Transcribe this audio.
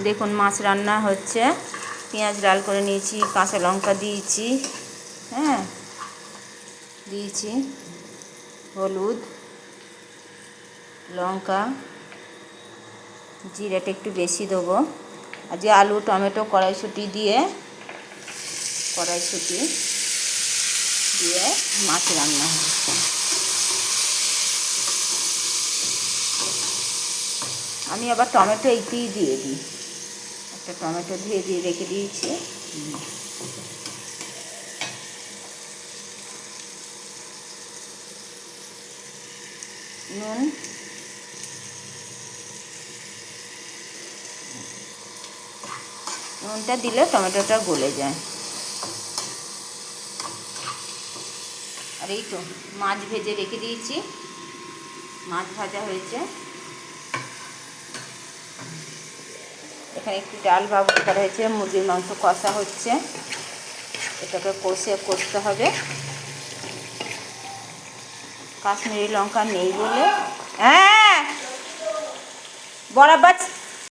দেখুন মাছ রান্না হচ্ছে। পেঁয়াজ লাল করে নিয়েছি, কাঁচা লঙ্কা দিয়েছি, হ্যাঁ দিয়েছি হলুদ, লঙ্কা, জিরাটা একটু বেশি দেবো। আর যে আলু টমেটো কড়াইশুঁটি দিয়ে মাছ রান্না হচ্ছে। আমি আবার টমেটো এইতেই দিয়ে দিই, একটা টমেটো দিয়ে রেখে দিয়েছি। নুন, নুনটা দিলে টমেটোটা গলে যায়। আর এই তো মাছ ভেজে রেখে দিয়েছি, মাছ ভাজা হয়েছে। এখানে একটু ডাল বাবুর করা হয়েছে, মুরগির মাংস কষা হচ্ছে, এটাকে কষতে হবে। কাশ্মীরি লঙ্কা নেই বলে, হ্যাঁ বরাবর